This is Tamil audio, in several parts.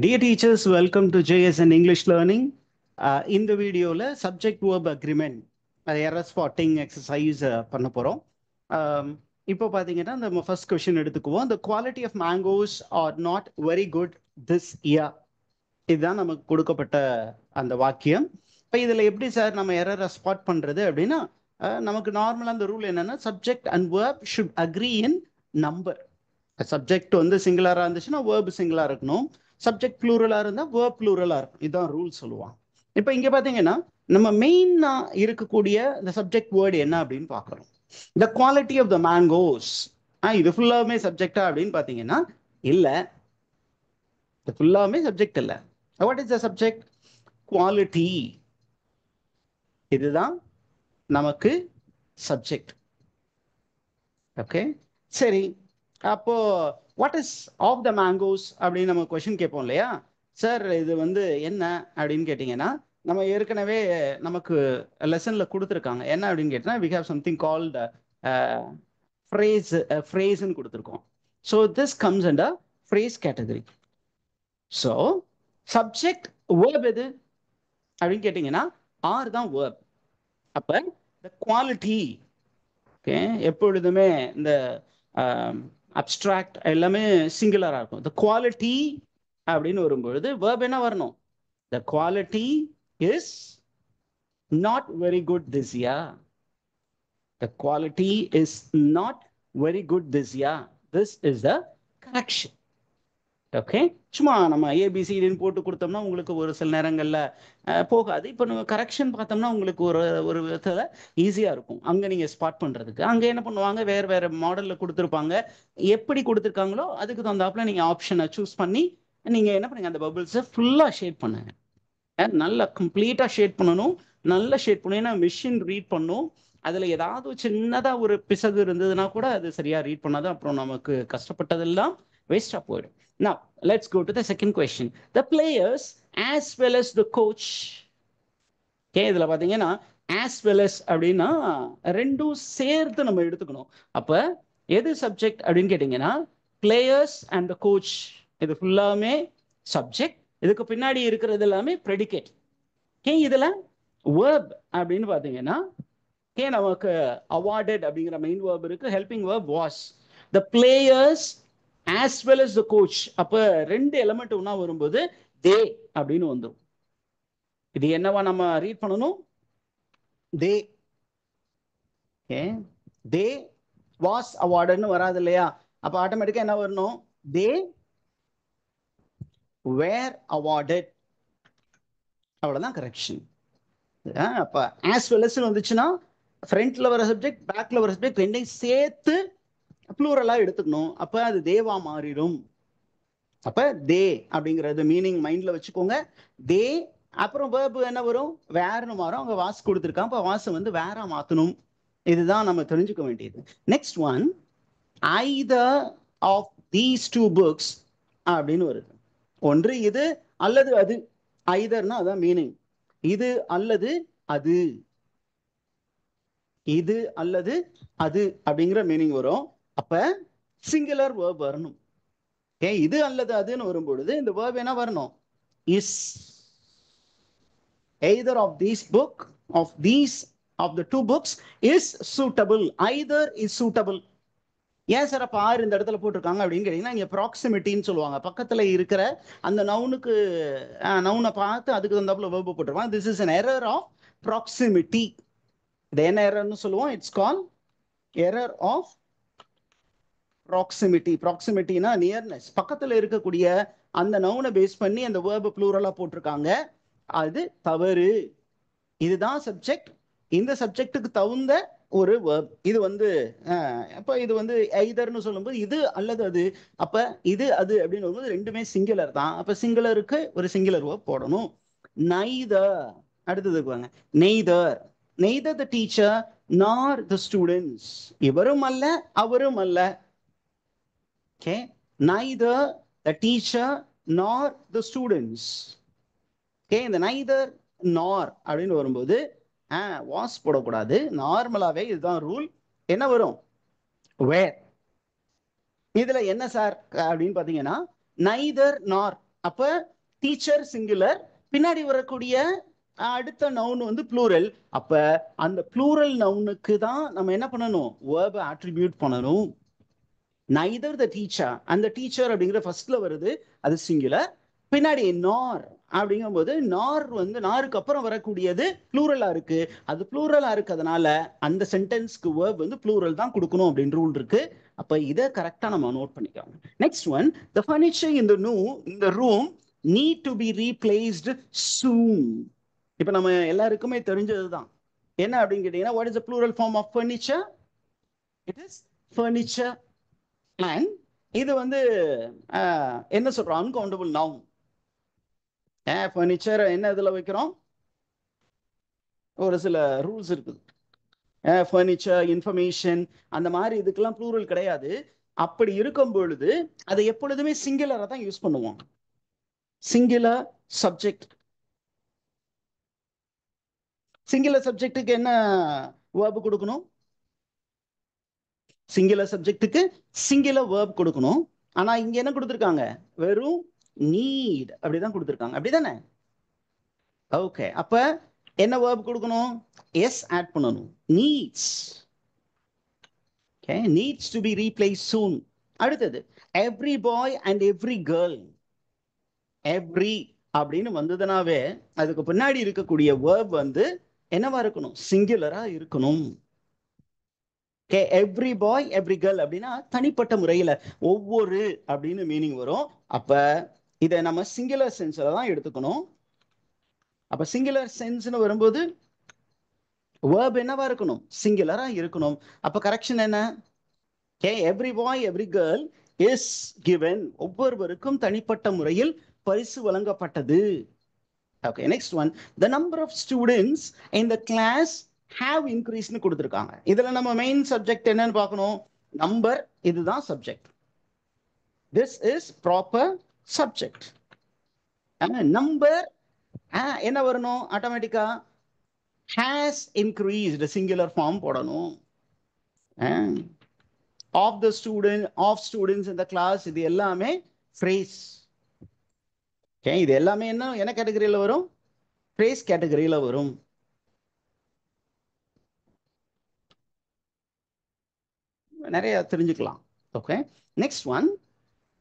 Dear teachers, welcome to JSN English Learning. இந்த வீடியோவில் சப்ஜெக்ட் வேர்ப் அக்ரிமெண்ட் அது எரர் ஸ்பாட்டிங் எக்ஸசைஸ் பண்ண போகிறோம். இப்போ பார்த்தீங்கன்னா நம்ம ஃபர்ஸ்ட் கொஷின் எடுத்துக்குவோம். The quality of mangoes are not very good this year. இதுதான் நமக்கு கொடுக்கப்பட்ட அந்த வாக்கியம். இப்போ இதில் எப்படி சார் நம்ம எரரை ஸ்பாட் பண்ணுறது அப்படின்னா, நமக்கு நார்மலாக அந்த ரூல் என்னென்னா subject and verb should agree in number. Subject வந்து சிங்குலராக இருந்துச்சுன்னா வேர்ப் சிங்குலராக இருக்கணும், சப்ஜெக்ட் ப்ளூரலாக இருந்தால் வேர்ப் ப்ளூரலாக இருக்கும். இதுதான் ரூல் சொல்லுவாங்க. இப்போ இங்கே பார்த்தீங்கன்னா நம்ம மெயினாக இருக்கக்கூடிய இந்த சப்ஜெக்ட் வேர்டு என்ன அப்படின்னு பார்க்குறோம். The quality of the mangoes. இது ஃபுல்லாகவே சப்ஜெக்டா அப்படின்னு பார்த்தீங்கன்னா இல்லை, இது ஃபுல்லாகவே சப்ஜெக்ட் இல்லை. What is the subject? Quality. இதுதான் நமக்கு சப்ஜெக்ட். ஓகே, சரி. அப்போ what is of the mangoes அப்படின்னு நம்ம கொஸ்டின் கேட்போம் இல்லையா? சார் இது வந்து என்ன அப்படின்னு கேட்டிங்கன்னா, நம்ம ஏற்கனவே நமக்கு லெசனில் கொடுத்துருக்காங்க. என்ன அப்படின்னு கேட்டிங்கன்னா, வி ஹேவ் சம்திங் கால்ட் ஃப்ரேஸ்ன்னு கொடுத்துருக்கோம். So this comes under phrase category. So subject verb எது அப்படின்னு கேட்டிங்கன்னா ஆர் தான் வேர்ப். அப்போ த குவாலிட்டி, ஓகே, எப்பொழுதுமே இந்த அப்ஸ்ட்ராக்ட் எல்லாமே சிங்குலராக இருக்கும். த குவாலிட்டி அப்படின்னு வரும்பொழுது வேர்ப் என்ன வரணும்? The quality is not very good this year. The quality is not very good this year. This is the correction. Okay, சும்மா நம்ம ஏபிசிடின்னு போட்டு கொடுத்தோம்னா உங்களுக்கு ஒரு சில நேரங்களில் போகாது. இப்போ நம்ம கரெக்ஷன் பார்த்தோம்னா உங்களுக்கு ஒரு விதத்தில் ஈஸியாக இருக்கும் அங்கே நீங்கள் ஸ்பாட் பண்ணுறதுக்கு. அங்கே என்ன பண்ணுவாங்க, வேறு வேறு மாடலில் கொடுத்துருப்பாங்க. எப்படி கொடுத்துருக்காங்களோ அதுக்கு தகுந்தாப்புல நீங்கள் ஆப்ஷனை சூஸ் பண்ணி நீங்கள் என்ன பண்ணுங்க, அந்த பபிள்ஸை ஃபுல்லாக ஷேட் பண்ணுங்க. நல்லா கம்ப்ளீட்டாக ஷேட் பண்ணணும். நல்லா ஷேட் பண்ணணும். ஏன்னா மிஷின் ரீட் பண்ணும். அதில் ஏதாவது சின்னதாக ஒரு பிசகு இருந்ததுன்னா கூட அது சரியாக ரீட் பண்ணாது. அப்புறம் நமக்கு கஷ்டப்பட்டதெல்லாம் வேஸ்டாக போயிடும். Now, let's go to the second question. The players as well as the coach. Okay, இதில் பார்த்தீங்கன்னா as well as அப்படின்னா ரெண்டும் சேர்த்து நம்ம எடுத்துக்கணும். அப்போ எது சப்ஜெக்ட் அப்படின்னு கேட்டிங்கன்னா பிளேயர்ஸ் அண்ட் த கோச். இது ஃபுல்லாமே சப்ஜெக்ட். இதுக்கு பின்னாடி இருக்கிறது எல்லாமே ப்ரெடிகேட். ஓகே, இதில் வேர்ப் அப்படின்னு பார்த்தீங்கன்னா நமக்கு அவார்டட் அப்படிங்கிற மெயின் வேர்ப் இருக்கு. Helping verb was. The players as well as the coach. அப்ப ரெண்டு எலிமெண்ட் ஒண்ணா வரும்போது தே அப்படின்னு வந்துடும். இது என்னவா நம்ம ரீட் பண்ணணும்? தே. தே வாஸ் அவார்டுன்னு வராது இல்லையா? அப்ப ஆட்டோமேட்டிக்கா என்ன வரணும்? தே வேர் அவார்டட். அவ்வளவுதான் கரெக்ஷன். அப்ப as well as வந்துச்சுன்னா ஃப்ரண்ட்ல வர சப்ஜெக்ட் பேக்ல வர சப்ஜெக்ட் ரெண்டையும் சேர்த்து ப்ளூரலா எடுத்துக்கணும். அப்ப அது தேவா மாறிடும். அப்ப தே அப்படிங்கிறது மீனிங் மைண்ட்ல வச்சுக்கோங்க. தே அப்புறம் வேர்பு என்ன வரும்? வேர்னு மாறும். அவங்க வாஸ் கொடுத்துருக்காங்க. அப்ப வாச வந்து வேற மாத்தணும். இதுதான் நம்ம தெரிஞ்சுக்க வேண்டியது. Next one, either of these two books அப்படின்னு வருது. ஒன்று இது அல்லது அது. ஐதர்னா அதான் மீனிங். இது அல்லது அது. இது அல்லது அது அப்படிங்கிற மீனிங் வரும். அப்ப சிங்குலர் வேர்ப் வரணும். இது அல்லது அதுன்னு வரும்பொழுது இந்த வேர்ப் என்ன வரணும்? Is. either of these book of the two books is suitable. either is suitable. ஏன் சார் அப்ப ஆறு இந்த இடத்துல போட்டிருக்காங்க அப்படின்னு கேட்டீங்கன்னா, இங்க ப்ராக்சிமிட்டின்னு சொல்லுவாங்க. பக்கத்துல இருக்கிற அந்த நவுனுக்கு நவுனை பார்த்து அதுக்கு தகுந்தாப்புல வேர்பு போட்டிருப்பாங்க. This is an error of proximity. இது என்ன எரர்னு சொல்லுவோம்? It's call error of proximity. ப்ராக்சிமிட்டினா நியர்னஸ். பக்கத்துல இருக்கக்கூடிய அந்த நவுனை பேஸ் பண்ணி அந்த வேர்பு ப்ளூரலா போட்டிருக்காங்க. அது தவறு. இதுதான் சப்ஜெக்ட். இந்த சப்ஜெக்டுக்கு தகுந்த ஒரு வேர்ப். இது வந்து அப்ப இது வந்து ஐதர்னு சொல்லும்போது இது அல்லது அது. அப்ப இது அது அப்படின்னு வரும்போது ரெண்டுமே சிங்குலர் தான். அப்ப சிங்குலருக்கு ஒரு சிங்குலர் வேர்ப் போடணும். நைதர். அடுத்ததுக்கு வாங்க. நெய்தர். நெய்தர் த டீச்சர் நார் த ஸ்டூடெண்ட்ஸ். இவரும் அல்ல அவரும் அல்ல. ஓகே, நைதர் த டீச்சர் நார் த ஸ்டூடெண்ட்ஸ். ஓகே, இந்த நைதர் நார் அப்படின்னு வரும்போது வாஸ் போடக்கூடாது. நார்மலாவே இதுதான் ரூல். என்ன வரும்? வேர். இதுல என்ன சார் அப்படின்னு பாத்தீங்கன்னா நைதர் நார். அப்ப டீச்சர் சிங்குலர், பின்னாடி வரக்கூடிய அடுத்த நவுன் வந்து ப்ளூரல். அப்ப அந்த ப்ளூரல் நவுனுக்கு தான் நம்ம என்ன பண்ணணும், வேர்பை அட்ரிபியூட் பண்ணணும். நைதர் த டீச்சர், அந்த டீச்சர் அப்படிங்கிற ஃபர்ஸ்ட்ல வருது, அது சிங்குலர். பின்னாடி நார் அப்படிங்கும்போது நார் வந்து நாருக்கு அப்புறம் வரக்கூடியது ப்ளூரலா இருக்கு. அது ப்ளூரலா இருக்கிறதுனால அந்த சென்டென்ஸ்க்கு வேர்ப் வந்து ப்ளூரல் தான் கொடுக்கணும் அப்படின்னு ரூல் இருக்கு. அப்ப இதை கரெக்டா நம்ம நோட் பண்ணிக்கலாம். Next one, the furniture in the room need to be replaced soon. இப்ப நம்ம எல்லாருக்குமே தெரிஞ்சதுதான். என்ன அப்படின்னு கேட்டீங்கன்னா, what is the plural form of furniture? It is furniture. And இது வந்து என்ன சொல்றோம், அன்கவுண்டபிள் நவுன். ஃபர்னிச்சர் என்ன இதுல வைக்கிறோம், ஒரு சில ரூல்ஸ் இருக்குது. ஃபர்னிச்சர், இன்ஃபர்மேஷன், அந்த மாதிரி இதுக்கெல்லாம் ப்ளூரல் கிடையாது. அப்படி இருக்கும் பொழுது அதை எப்பொழுதுமே சிங்குலரா தான் யூஸ் பண்ணுவோம். Singular subject. சிங்குலர் சப்ஜெக்ட்டுக்கு என்ன வேர்ப் கொடுக்கணும்? சிங்குலர் சப்ஜெக்ட்டுக்கு சிங்குலர் வேர்ப் கொடுக்கணும். ஆனா இங்க என்ன கொடுத்துருக்காங்க, வெறும் நீட் அப்படிதான் கொடுத்துருக்காங்க, அப்படிதானே? ஓகே, அப்ப என்ன வேர்ப் கொடுக்கணும்? எஸ் ஆட் பண்ணணும், needs. Okay, needs to be replace soon. அடுத்தது, every boy and every girl. Every அப்படின்னு வந்ததுனாவே அதுக்கு பின்னாடி இருக்கக்கூடிய வேர்ப் வந்து என்னவா இருக்கணும், சிங்குலரா இருக்கணும். ஓகே, எவ்ரி பாய் எவ்ரி கேர்ள் அப்படின்னா தனிப்பட்ட முறையில ஒவ்வொரு அப்படின்னு மீனிங் வரும். அப்ப இதை நம்ம சிங்குலர் சென்ஸ்ல தான் எடுத்துக்கணும். அப்ப சிங்குலர் சென்ஸ்னு வரும்போது வேர்ப் என்னவா இருக்கணும், சிங்குலரா இருக்கணும். அப்ப கரெக்ஷன் என்ன? Okay, every bye every girl is given, ஒவ்வொருவருக்கும் தனிப்பட்ட முறையில் பரிசு வழங்கப்பட்டது. Okay, next one, the number of students in the class have increased னு கொடுத்திருக்காங்க. இதுல நம்ம மெயின் சப்ஜெக்ட் என்னன்னு பார்க்கணும், நம்பர். இதுதான் subject. this is proper subject. Number என்ன வரணும், ஆட்டோமேட்டிக்கா has increased singular form போடணும். of the student, of students in the class, இது எல்லாமே phrase. ஓகே, இது எல்லாமே என்ன கேட்டகரியில வரும், phrase கேட்டகரியில வரும். நிறைய தெரிஞ்சுக்கலாம். Okay, next one,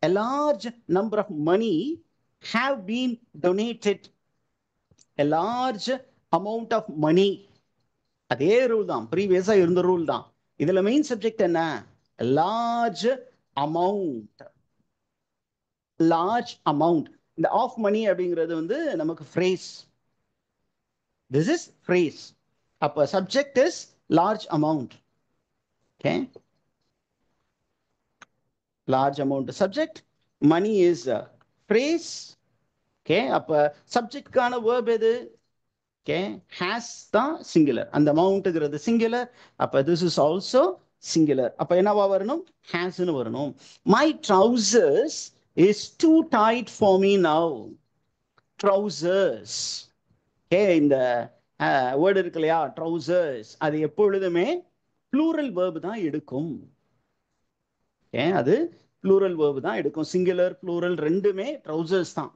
a large number of money have been donated. a large amount of money, அதே ரூல் தான், ப்ரீவியஸா இருந்த ரூல் தான். இதுல மெயின் சப்ஜெக்ட் என்ன, large amount. large amount, இந்த ஆஃப் மணி அப்படிங்கிறது வந்து நமக்கு phrase. this is phrase. அப்ப subject is large amount. okay, large amount subject, money is phrase. Okay, அப்ப சப்ஜெக்ட்கான வேர்ப் எது? ஓகே, has தான் சிங்குலர், அந்த அமௌண்ட்ங்கிறது சிங்குலர். அப்ப திஸ் இஸ் ஆல்சோ சிங்குலர். அப்ப என்னவா வரணும், has னு வரணும். my trousers is too tight for me now. trousers. Okay, இந்த வேர்டு இருக்கு இல்லையா, trousers, அது எப்பொழுதுமே ப்ளூரல் வேர்ப் தான் எடுக்கும். ஓகே, அது ப்ளூரல் வேர்ப் தான் எடுக்கும். சிங்குலர் ப்ளூரல் ரெண்டுமே trousers தான்.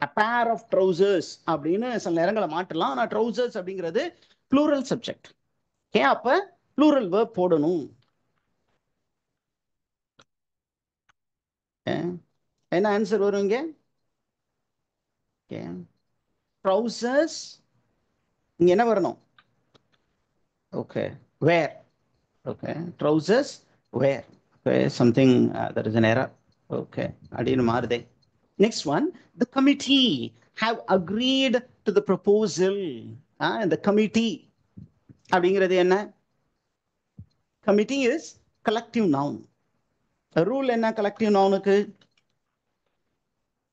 a pair of trousers அப்படின்னு சில நேரங்களை மாற்றலாம். ஆனா trousers அப்படிங்கிறது ப்ளூரல் சப்ஜெக்ட். ஏன் அப்ப ப்ளூரல் வேர்ப் போடணும். என்ன ஆன்சர் வரும் இங்க? trousers, இங்க என்ன வரணும்? Okay, wear. Okay, trousers wear. Okay, something there is an error. Okay, அப்படின்னு மாறுதே. Next one, the committee have agreed to the proposal. இந்த committee அப்படிங்கிறது என்ன? committee is collective noun. Rule என்ன collective nounக்கு?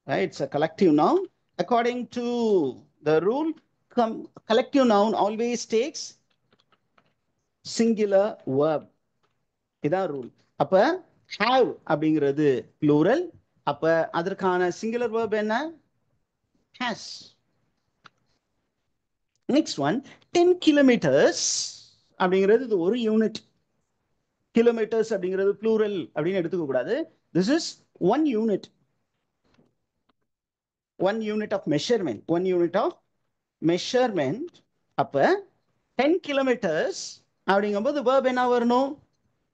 It's a collective noun. According to the rule, collective noun always takes singular verb. இதான் ரூல். அப்ப have அப்படிங்கிறது plural. அப்ப அதற்கான singular verb என்ன? has. Next one, 10 kilometers அப்படிங்கிறது இது ஒரு யூனிட். கிலோமீட்டர்ஸ் அப்படிங்கிறது plural அப்படின்னு எடுத்துக்க கூடாது. This is one unit. 1 unit of measurement, 1 unit of measurement. அப்ப 10 kilometers அப்படிங்கும்போது verb என்ன வரணும்?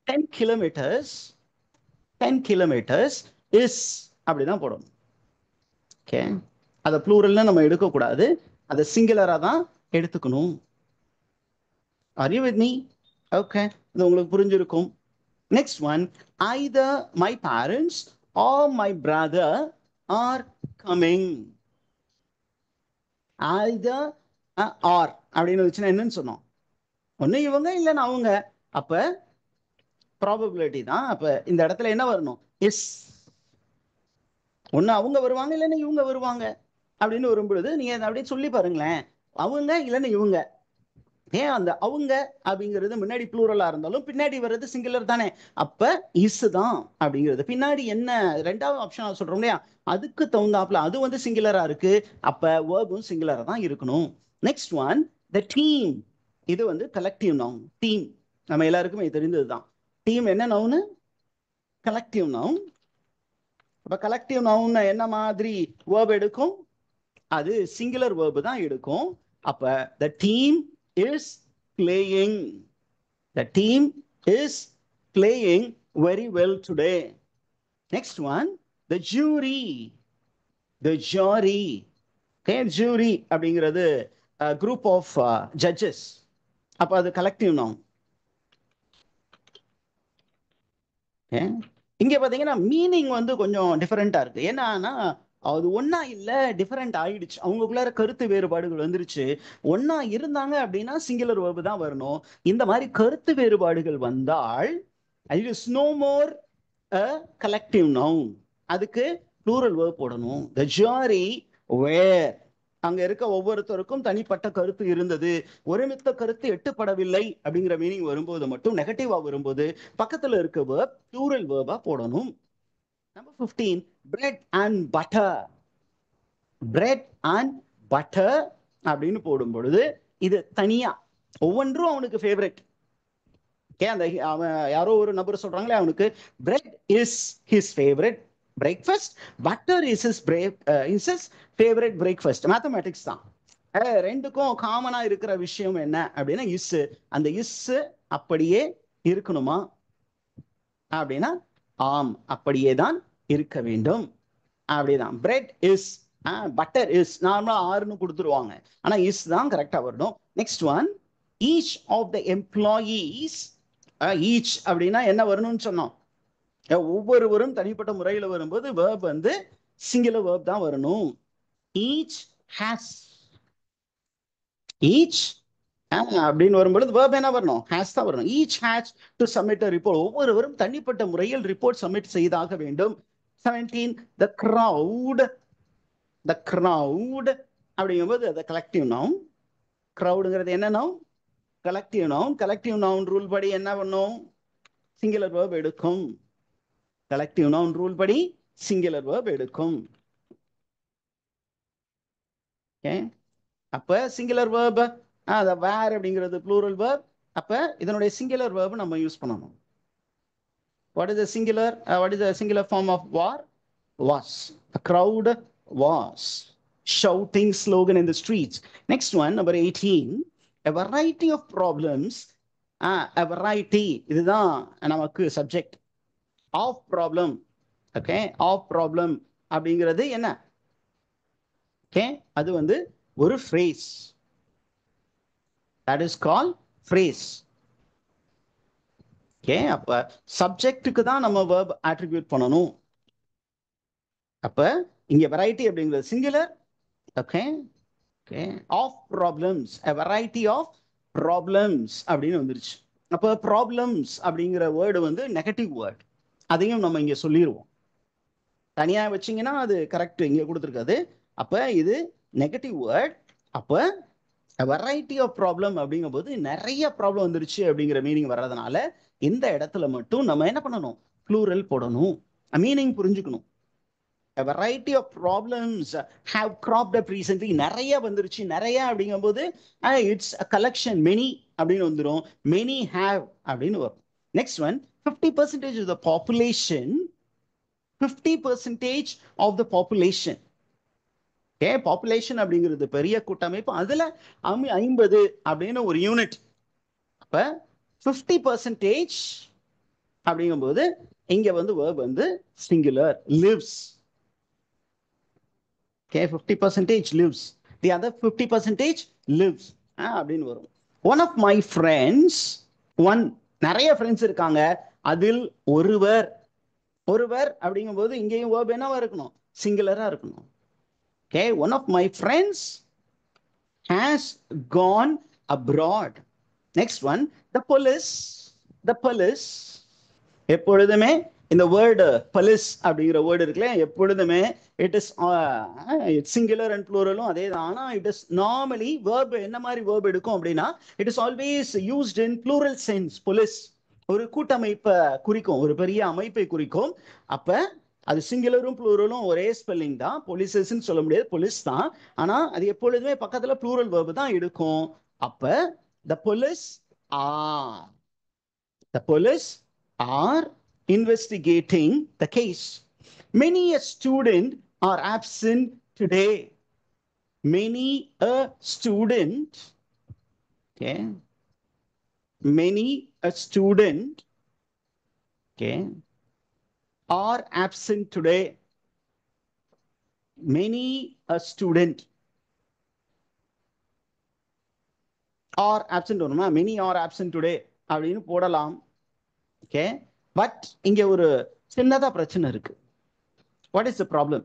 10 kilometers, 10 kilometers is அப்படிதான் போடணும். ஓகே, அதை ப்ளூரல்னு நம்ம எடுக்கக்கூடாது, அதை சிங்குலரா தான் எடுத்துக்கணும். Are you with me? Okay, இது உங்களுக்கு புரிஞ்சிருக்கும். Next one, either my parents or my brother are coming. Either or அப்படின்னு வச்சுன்னா என்னன்னு சொன்னோம்? ஒண்ணு இவங்க இல்லைன்னா அவங்க. அப்ப ப்ராபபிலிட்டி தான். அப்ப இந்த இடத்துல என்ன வரணும்? இஸ். ஒண்ணு அவங்க வருவாங்க இல்லைன்னா இவங்க வருவாங்க அப்படின்னு வரும்பொழுது நீங்க அப்படியே சொல்லி பாருங்களேன். அவங்க இல்லைன்னா இவங்க. ஏன் அந்த அவங்க அப்படிங்கிறது முன்னாடி ப்ளூரலா இருந்தாலும் பின்னாடி வர்றது சிங்குலர் தானே. அப்ப இஸ் தான் அப்படிங்கிறது. பின்னாடி என்ன ரெண்டாவது ஆப்ஷன் சொல்றோம் இல்லையா, அதுக்கு தகுந்தாப்புல அது வந்து சிங்குலரா இருக்கு. அப்ப வேர்பும் சிங்குலரா தான் இருக்கணும். Next one, the team. இது வந்து கலெக்டிவ் நவுன். டீம் நம்ம எல்லாருக்குமே தெரிந்ததுதான். டீம் என்ன நவுனு? Collective noun. அப்ப கலெக்டிவ் நவுன் என்ன மாதிரி வேர்ப் எடுக்கும்? அது சிங்குலர் வேர்பு தான் எடுக்கும். அப்ப the team is playing. The team is playing very well today. Next one, the jury. The jury. Jury அப்படிங்கிறது குரூப் ஆஃப் ஜட்ஜஸ். அப்ப அது கலெக்டிவ் நவுன். இங்க பாத்தீங்கன்னா மீனிங் வந்து கொஞ்சம் டிஃபரெண்டா இருக்கு. ஏன்னா அது ஒன்னா இல்ல, டிஃபரெண்ட் ஆயிடுச்சு. அவங்களுக்குள்ளார கருத்து வேறுபாடுகள் வந்துருச்சு. ஒன்னா இருந்தாங்க அப்படின்னா சிங்குலர் வேர்பு தான் வரணும். இந்த மாதிரி கருத்து வேறுபாடுகள் வந்தால் it is no more a collective noun. அதுக்கு ப்ளூரல் வேர்ப் போடணும். the jury were. அங்க இருக்க ஒவ்வொருத்தருக்கும் தனிப்பட்ட கருத்து இருந்தது, ஒருமித்த கருத்து எட்டுப்படவில்லை அப்படிங்கிற மீனிங் வரும்போது மட்டும், நெகட்டிவா வரும்போது பக்கத்துல இருக்க வேர்ப் ப்ளூரல் வேர்பா போடணும். Number 15, bread and butter. bread and butter அப்படின்னு போடும் பொழுது இது தனியா ஒவ்வொன்றும் அவனுக்கு ஃபேவரட். அந்த அவன் யாரோ ஒரு நபர் சொல்றாங்களே, அவனுக்கு bread is his favourite breakfast, butter is his favourite breakfast. Mathematics தான். ரெண்டுக்கும் காமனா இருக்கிற விஷயம் என்ன அப்படின்னா இஸ். அந்த இஸ் அப்படியே இருக்கணுமா அப்படின்னா ஆம், அப்படியே தான் இருக்க வேண்டும். அப்படிதான். பிரெட் இஸ், பட்டர் இஸ் நார்மலா ஆறுன்னு கொடுத்துருவாங்க, ஆனா இஸ் தான் கரெக்டா வரணும். Next one, each of the employees. Each அப்படின்னா என்ன வரணும்னு சொன்னோம்? ஒவ்வொருவரும் தனிப்பட்ட முறையில் வரும்போது வேர்ப் வந்து சிங்குலர் வேர்ப் தான் வரணும். Each has. ஈச் அப்படின்னு வரும்பொழுது வேர்ப் என்ன வரணும்? ஹேஸ் தான் வரணும். Each has to submit a report. ஒவ்வொருவரும் தனிப்பட்ட முறையில் ரிப்போர்ட் சப்மிட் செய்தாக வேண்டும். 17, the crowd. the crowd அப்படிங்கும்போது அது கலெக்டிவ் நவுன். crowdங்கிறது என்ன noun? Collective noun. Collective noun rule படி என்ன பண்ணும்? சிங்குலர் வேர்ப் எடுக்கும். கலெக்டிவ் நவுன் ரூல் படி சிங்குலர் வேர்ப் எடுக்கும். அப்ப சிங்குலர் வேர்ப் அத வேர் அப்படிங்கிறது ப்ளூரல் வேர்ப். அப்ப இதனுடைய சிங்குலர் வேர்ப் நம்ம யூஸ் பண்ணணும். what is the singular what is the singular form of war? was. a crowd was shouting slogan in the streets. Next one, number 18, a variety of problems. a variety இதுதான் நமக்கு subject. Of problem. Okay, of problem அப்படிங்கிறது என்ன? ஓகே, அது வந்து ஒரு phrase. that is called phrase. Okay, அப்ப சப்ஜெக்ட்டுக்கு தான் நம்ம verb attribute பண்ணணும். அப்ப இங்க வெரைட்டி அப்படிங்கிறது singular. Okay, okay, of problems, a variety of problems அப்படின்னு வந்துருச்சு. அப்ப ப்ராப்ளம்ஸ் அப்படிங்கிற வேர்டு வந்து நெகட்டிவ் வேர்ட். அதையும் நம்ம இங்க சொல்லிடுவோம். தனியா வச்சீங்கன்னா அது கரெக்ட், இங்க கொடுத்துருக்காது. அப்ப இது நெகட்டிவ் வேர்ட். அப்ப வெரைட்டி ஆஃப் ப்ராப்ளம் அப்படிங்கும்போது நிறைய ப்ராப்ளம் வந்துருச்சு அப்படிங்கிற மீனிங் வர்றதுனால இந்த இடத்துல மட்டும் நம்ம என்ன பண்ணணும்? ப்ளூரல் போடணும். மீனிங் புரிஞ்சுக்கணும். a variety of problems have cropped up recently. நிறைய வந்துருச்சு. நிறைய அப்படிங்கும்போது இட்ஸ் a collection, many அப்படின்னு வந்துடும். many have அப்படின்னு வரும். Next one, 50% of the population. 50% of the population. Okay, population அப்படிங்கிறது பெரிய கூட்டமைப்பு, அதுல 50 அப்படின்னு ஒரு யூனிட். அப்ப 50% அப்படிங்கும்போது இங்க வந்து verb வந்து singular, lives. Okay, 50% lives, the other 50% lives அப்படின்னு வரும். One of my friends, one, நிறைய ஃப்ரெண்ட்ஸ் இருக்காங்க, அதில் ஒருவர். ஒருவர் அப்படிங்கும்போது இங்கேயும் verb என்னவா இருக்கணும்? சிங்குலரா இருக்கணும். Okay, one of my friends has gone abroad. Next one, the police. The police, எப்பொழுதுமே இந்த வேர்டு police அப்படிங்கிற வேர்டு இருக்குல்ல, எப்பொழுதுமே இட் இஸ் சிங்குலர் அண்ட் ப்ளூரலும் அதே தான். ஆனால் இட் இஸ் நார்மலி வேர்ப் என்ன மாதிரி வேர்ப் எடுக்கும் அப்படின்னா, it is always used in plural sense. police ஒரு கூட்டமைப்பை குறிக்கும், ஒரு பெரிய அமைப்பை குறிக்கும். அப்ப அது சிங்குலரும் ப்ளூரலும் ஒரே ஸ்பெல்லிங் தான், போலீசஸ்ன்னு சொல்ல முடியாது, போலீஸ் தான். ஆனா அது எப்பொழுதுமே பக்கத்துல ப்ளூரல் வேர்பு தான் எடுக்கும். அப்ப the police are, the police are investigating the case. Many a student are absent today. Many a student, okay, many a student, okay, are absent today. Many a student are absent வருமா, many are absent today அப்படின்னு போடலாம். ஓகே, பட் இங்க ஒரு சின்னதா பிரச்சனை இருக்கு. What is the problem?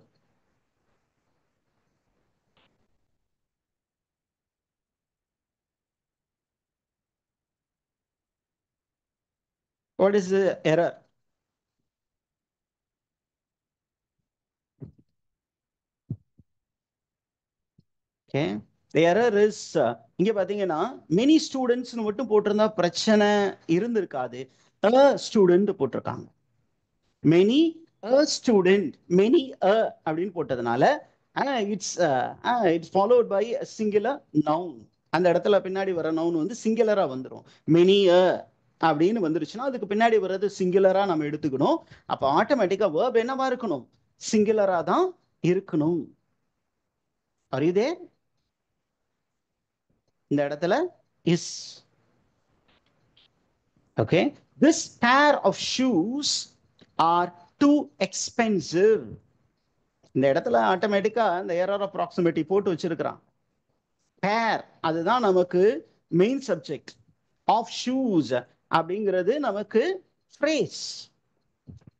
What is the error? Okay, the error is, இங்க பாத்தீங்கன்னா மெனி ஸ்டூடெண்ட்ஸ்னு மட்டும் போட்டிருந்தா பிரச்சனை இருந்திருக்காது. a student போட்டிருக்காங்க. Many a student, many a அப்படின்னு போட்டதுனால it's it's followed by singular noun. அந்த இடத்துல பின்னாடி வர நவுன் வந்து சிங்குலரா வந்துடும். மெனி a அப்படின்னு வந்துருச்சுன்னா அதுக்கு பின்னாடி வர்றது சிங்குலரா நம்ம எடுத்துக்கணும். அப்ப ஆட்டோமேட்டிக்கா verb என்னவா இருக்கணும்? சிங்குலரா தான் இருக்கணும். Are you there? இந்த இடத்துல is. Okay, this pair of shoes are too expensive. இந்த இடத்துல ஆட்டோமேட்டிக்கா இந்த எரர் ஆஃப் ப்ராக்சிமிட்டி போட்டு வச்சிருக்கிறான். பேர் அதுதான் நமக்கு மெயின் சப்ஜெக்ட். ஆஃப் ஷூஸ் அப்படிங்கிறது நமக்கு ஃப்ரேஸ்.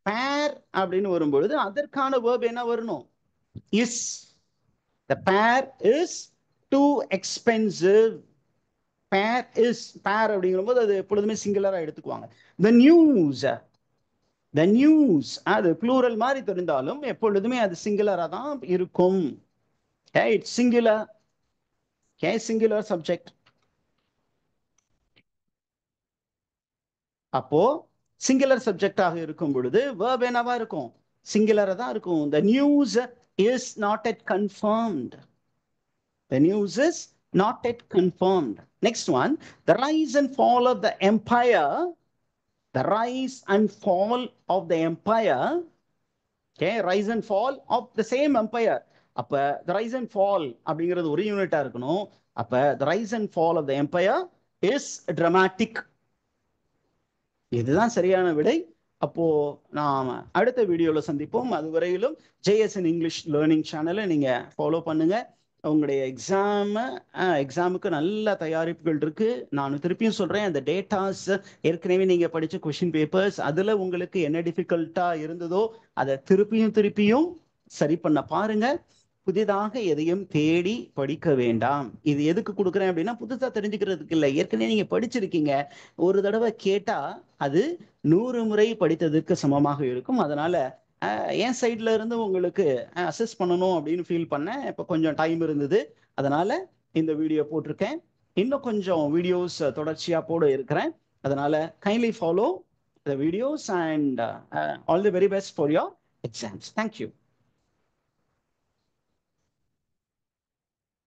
பேர் அப்படின்னு வரும்பொழுது அதற்கான வேர்ப் என்ன வரணும்? Is. The pair is too expensive. pair is, pair அப்படிங்கும்போது அது எப்பொழுதுமே சிங்குலரா எடுத்துக்குவாங்க. the news, the news அது ப்ளூரல் மாதிரி தெரிந்தாலும் எப்பொழுதுமே அது சிங்குலரா தான் இருக்கும். It's singular. Singular subject. அப்போ சிங்குலர் சப்ஜெக்டாக இருக்கும் பொழுது verb என்னவா இருக்கும்? சிங்குலரா தான் இருக்கும். the news is not yet confirmed. The news is not yet confirmed. Next one, the rise and fall of the empire. The rise and fall of the empire. Okay, rise and fall of the same empire. அப்ப the rise and fall அப்படிங்கிறது ஒரு யூனிட்டா இருக்கணும். அப்ப the rise and fall of the empire is dramatic. இதுதான் சரியான விடை. அப்போ நாம அடுத்த வீடியோல சந்திப்போம். அதுவரையிலும் JSN இங்கிலீஷ் லேர்னிங் சேனலை நீங்க ஃபாலோ பண்ணுங்க. உங்களுடைய எக்ஸாமுக்கு நல்ல தயாரிப்புகள் இருக்கு. நான் திருப்பியும் சொல்றேன், அந்த டேட்டாஸ் ஏற்கனவே நீங்க படிச்ச கொஸ்டின் பேப்பர்ஸ், அதுல உங்களுக்கு என்ன டிஃபிகல்ட்டா இருந்ததோ அதை திருப்பியும் சரி பண்ண பாருங்க. புதிதாக எதையும் தேடி படிக்க வேண்டாம். இது எதுக்கு கொடுக்குறேன் அப்படின்னா, புதுசா தெரிஞ்சுக்கிறதுக்கு இல்லை, ஏற்கனவே நீங்க படிச்சிருக்கீங்க. ஒரு தடவை கேட்டா அது 100 முறை படித்ததுக்கு சமமாக இருக்கும். அதனால என் சைட்ல இருந்து உங்களுக்கு அசஸ் பண்ணணும் அப்படின்னு ஃபீல் பண்ணேன். இப்போ கொஞ்சம் டைம் இருந்தது, அதனால இந்த வீடியோ போட்டிருக்கேன். இன்னும் கொஞ்சம் வீடியோஸ் தொடர்ச்சியா போட இருக்கிறேன். அதனால kindly follow the videos and all the very best for your exams. Thank you.